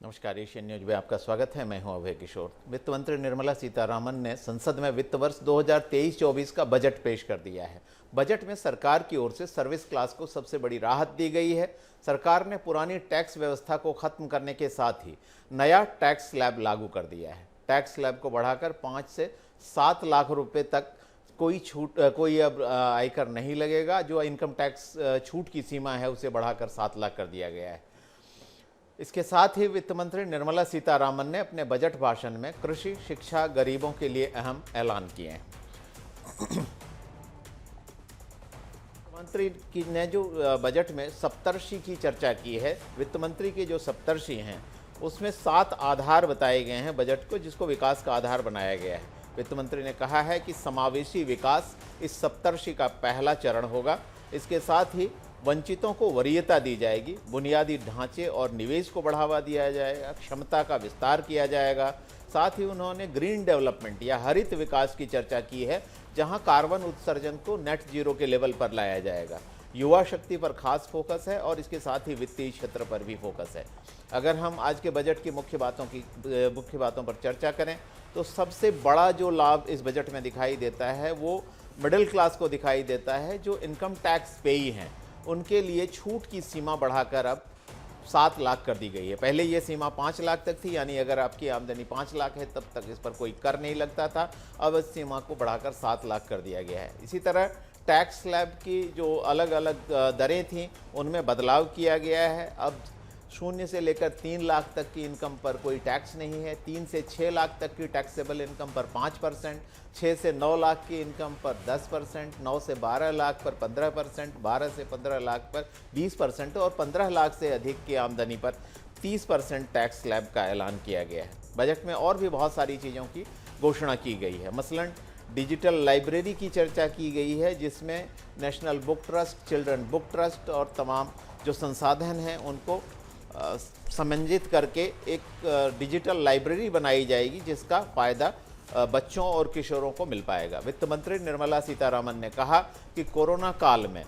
नमस्कार, Asian news में आपका स्वागत है। मैं हूं अभय किशोर। वित्त मंत्री निर्मला सीतारामन ने संसद में वित्त वर्ष 2023-24 का बजट पेश कर दिया है। बजट में सरकार की ओर से सर्विस क्लास को सबसे बड़ी राहत दी गई है। सरकार ने पुरानी टैक्स व्यवस्था को खत्म करने के साथ ही नया टैक्स स्लैब लागू कर दिया है। टैक्स स्लैब को बढ़ाकर 5 से 7 लाख रुपए तक कोई अब आयकर नहीं लगेगा। जो इनकम टैक्स छूट की सीमा है उसे बढ़ाकर 7 लाख कर दिया गया है। इसके साथ ही वित्त मंत्री निर्मला सीतारामन ने अपने बजट भाषण में कृषि, शिक्षा, गरीबों के लिए अहम ऐलान किए हैं। मंत्री की ने जो बजट में सप्तर्षि की चर्चा की है, वित्त मंत्री के जो सप्तर्षि हैं उसमें 7 आधार बताए गए हैं बजट को, जिसको विकास का आधार बनाया गया है। वित्त मंत्री ने कहा है कि समावेशी विकास इस सप्तर्षि का पहला चरण होगा। इसके साथ ही वंचितों को वरीयता दी जाएगी, बुनियादी ढांचे और निवेश को बढ़ावा दिया जाएगा, क्षमता का विस्तार किया जाएगा। साथ ही उन्होंने ग्रीन डेवलपमेंट या हरित विकास की चर्चा की है, जहां कार्बन उत्सर्जन को नेट जीरो के लेवल पर लाया जाएगा। युवा शक्ति पर खास फोकस है और इसके साथ ही वित्तीय क्षेत्र पर भी फोकस है। अगर हम आज के बजट की मुख्य बातों पर चर्चा करें तो सबसे बड़ा जो लाभ इस बजट में दिखाई देता है वो मिडिल क्लास को दिखाई देता है। जो इनकम टैक्स पेई हैं उनके लिए छूट की सीमा बढ़ाकर अब 7 लाख कर दी गई है। पहले ये सीमा 5 लाख तक थी, यानी अगर आपकी आमदनी 5 लाख है तब तक इस पर कोई कर नहीं लगता था। अब इस सीमा को बढ़ाकर 7 लाख कर दिया गया है। इसी तरह टैक्स स्लैब की जो अलग अलग दरें थीं उनमें बदलाव किया गया है। अब 0 से लेकर 3 लाख तक की इनकम पर कोई टैक्स नहीं है। 3 से 6 लाख तक की टैक्सेबल इनकम पर 5%, 6 से 9 लाख की इनकम पर 10%, 9 से 12 लाख पर 15%, 12 से 15 लाख पर 20% और 15 लाख से अधिक की आमदनी पर 30% टैक्स स्लैब का ऐलान किया गया है। बजट में और भी बहुत सारी चीज़ों की घोषणा की गई है। मसलन डिजिटल लाइब्रेरी की चर्चा की गई है, जिसमें national book trust, children book trust और तमाम जो संसाधन हैं उनको समन्वित करके एक डिजिटल लाइब्रेरी बनाई जाएगी, जिसका फ़ायदा बच्चों और किशोरों को मिल पाएगा। वित्त मंत्री निर्मला सीतारामन ने कहा कि कोरोना काल में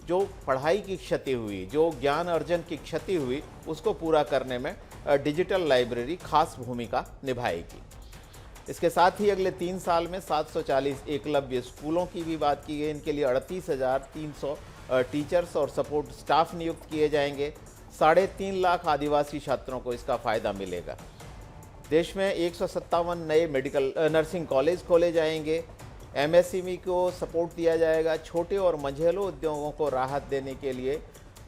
जो पढ़ाई की क्षति हुई, जो ज्ञान अर्जन की क्षति हुई, उसको पूरा करने में डिजिटल लाइब्रेरी खास भूमिका निभाएगी। इसके साथ ही अगले 3 साल में 740 एकलव्य स्कूलों की भी बात की गई। इनके लिए 38,300 टीचर्स और सपोर्ट स्टाफ नियुक्त किए जाएंगे। 3.5 लाख आदिवासी छात्रों को इसका फ़ायदा मिलेगा। देश में 157 नए नर्सिंग कॉलेज खोले जाएंगे। एमएसएमई को सपोर्ट दिया जाएगा। छोटे और मझोले उद्योगों को राहत देने के लिए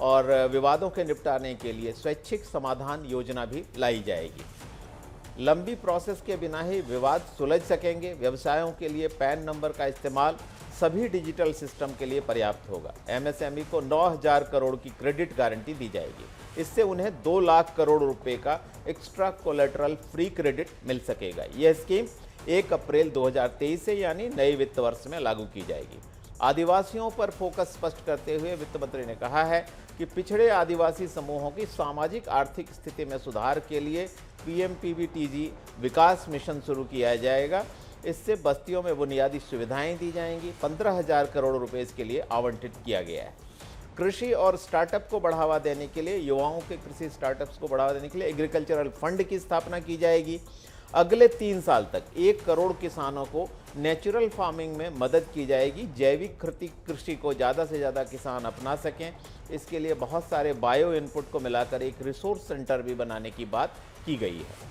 और विवादों के निपटाने के लिए स्वैच्छिक समाधान योजना भी लाई जाएगी। लंबी प्रोसेस के बिना ही विवाद सुलझ सकेंगे। व्यवसायों के लिए पैन नंबर का इस्तेमाल सभी डिजिटल सिस्टम के लिए पर्याप्त होगा। एमएसएमई को 9,000 करोड़ की क्रेडिट गारंटी दी जाएगी। इससे उन्हें 2 लाख करोड़ रुपए का एक्स्ट्रा कोलेटरल फ्री क्रेडिट मिल सकेगा। यह स्कीम 1 अप्रैल 2023 से यानी नए वित्त वर्ष में लागू की जाएगी। आदिवासियों पर फोकस स्पष्ट करते हुए वित्त मंत्री ने कहा है कि पिछड़े आदिवासी समूहों की सामाजिक आर्थिक स्थिति में सुधार के लिए पीएमपीबीटीजी विकास मिशन शुरू किया जाएगा। इससे बस्तियों में बुनियादी सुविधाएं दी जाएंगी। 15,000 करोड़ रुपए इसके लिए आवंटित किया गया है। कृषि और स्टार्टअप को बढ़ावा देने के लिए, युवाओं के कृषि स्टार्टअप्स को बढ़ावा देने के लिए एग्रीकल्चरल फंड की स्थापना की जाएगी। अगले 3 साल तक 1 करोड़ किसानों को नेचुरल फार्मिंग में मदद की जाएगी। जैविक कृषि को ज़्यादा से ज़्यादा किसान अपना सकें, इसके लिए बहुत सारे बायो इनपुट को मिलाकर एक रिसोर्स सेंटर भी बनाने की बात की गई है।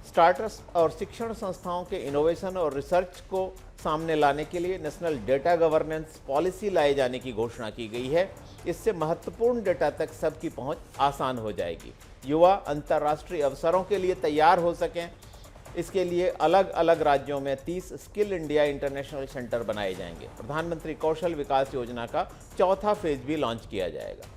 स्टार्टअप्स और शिक्षण संस्थाओं के इनोवेशन और रिसर्च को सामने लाने के लिए नेशनल डेटा गवर्नेंस पॉलिसी लाए जाने की घोषणा की गई है। इससे महत्वपूर्ण डेटा तक सबकी पहुंच आसान हो जाएगी। युवा अंतर्राष्ट्रीय अवसरों के लिए तैयार हो सकें, इसके लिए अलग अलग राज्यों में 30 स्किल इंडिया इंटरनेशनल सेंटर बनाए जाएंगे। प्रधानमंत्री कौशल विकास योजना का 4था फेज भी लॉन्च किया जाएगा।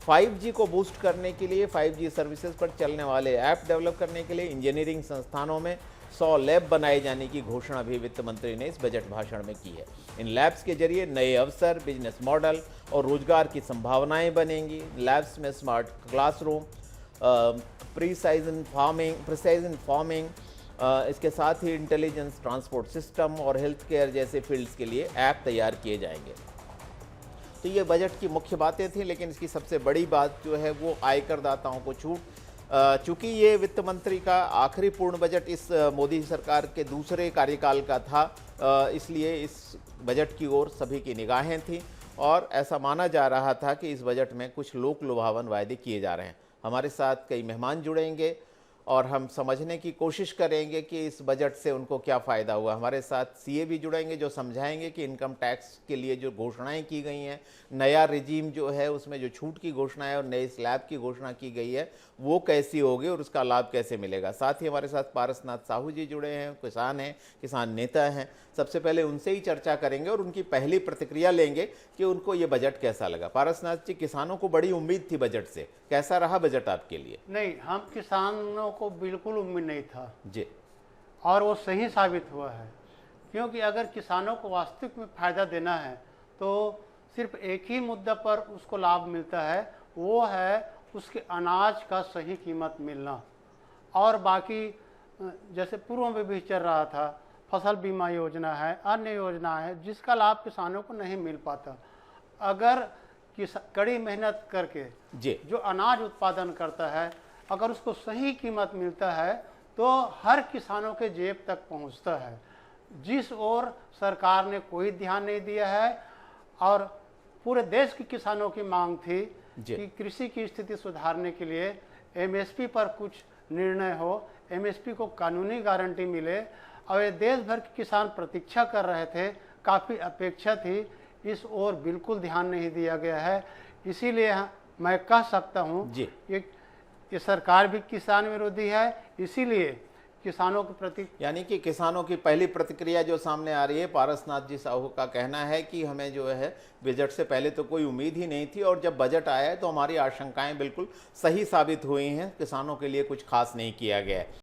5G को बूस्ट करने के लिए 5G सर्विसेज पर चलने वाले ऐप डेवलप करने के लिए इंजीनियरिंग संस्थानों में 100 लैब बनाए जाने की घोषणा भी वित्त मंत्री ने इस बजट भाषण में की है। इन लैब्स के जरिए नए अवसर, बिजनेस मॉडल और रोजगार की संभावनाएं बनेंगी। लैब्स में स्मार्ट क्लासरूम, प्रिसाइजन फार्मिंग, इसके साथ ही इंटेलिजेंस ट्रांसपोर्ट सिस्टम और हेल्थ केयर जैसे फील्ड्स के लिए ऐप तैयार किए जाएंगे। तो ये बजट की मुख्य बातें थी, लेकिन इसकी सबसे बड़ी बात जो है वो आयकर दाताओं को छूट चूंकि ये वित्त मंत्री का आखिरी पूर्ण बजट इस मोदी सरकार के दूसरे कार्यकाल का था, इसलिए इस बजट की ओर सभी की निगाहें थीं और ऐसा माना जा रहा था कि इस बजट में कुछ लोक लुभावन वायदे किए जा रहे हैं। हमारे साथ कई मेहमान जुड़ेंगे और हम समझने की कोशिश करेंगे कि इस बजट से उनको क्या फ़ायदा हुआ। हमारे साथ सीए भी जुड़ेंगे जो समझाएंगे कि इनकम टैक्स के लिए जो घोषणाएं की गई हैं, नया रिजीम जो है उसमें जो छूट की घोषणा है और नए स्लैब की घोषणा की गई है वो कैसी होगी और उसका लाभ कैसे मिलेगा। साथ ही हमारे साथ पारसनाथ साहू जी जुड़े हैं, किसान हैं, किसान नेता हैं। सबसे पहले उनसे ही चर्चा करेंगे और उनकी पहली प्रतिक्रिया लेंगे कि उनको ये बजट कैसा लगा। पारसनाथ जी, किसानों को बड़ी उम्मीद थी बजट से, कैसा रहा बजट आपके लिए? नहीं, हम किसानों को बिल्कुल उम्मीद नहीं था जी। और वो सही साबित हुआ है, क्योंकि अगर किसानों को वास्तविक में फ़ायदा देना है तो सिर्फ एक ही मुद्दा पर उसको लाभ मिलता है, वो है उसके अनाज का सही कीमत मिलना। और बाकी जैसे पूर्व में भी चल रहा था, फसल बीमा योजना है, अन्य योजना है जिसका लाभ किसानों को नहीं मिल पाता। अगर कड़ी मेहनत करके जी। जो अनाज उत्पादन करता है, अगर उसको सही कीमत मिलता है तो हर किसानों के जेब तक पहुंचता है, जिस ओर सरकार ने कोई ध्यान नहीं दिया है। और पूरे देश के किसानों की मांग थी कि कृषि की स्थिति सुधारने के लिए एमएसपी पर कुछ निर्णय हो, एमएसपी को कानूनी गारंटी मिले। और ये देश भर के किसान प्रतीक्षा कर रहे थे, काफ़ी अपेक्षा थी, इस ओर बिल्कुल ध्यान नहीं दिया गया है। इसीलिए मैं कह सकता हूँ ये सरकार भी किसान विरोधी है, इसीलिए किसानों के प्रति, यानी कि किसानों की पहली प्रतिक्रिया जो सामने आ रही है, पारसनाथ जी साहू का कहना है कि हमें जो है बजट से पहले तो कोई उम्मीद ही नहीं थी और जब बजट आया है तो हमारी आशंकाएं बिल्कुल सही साबित हुई हैं, किसानों के लिए कुछ खास नहीं किया गया है।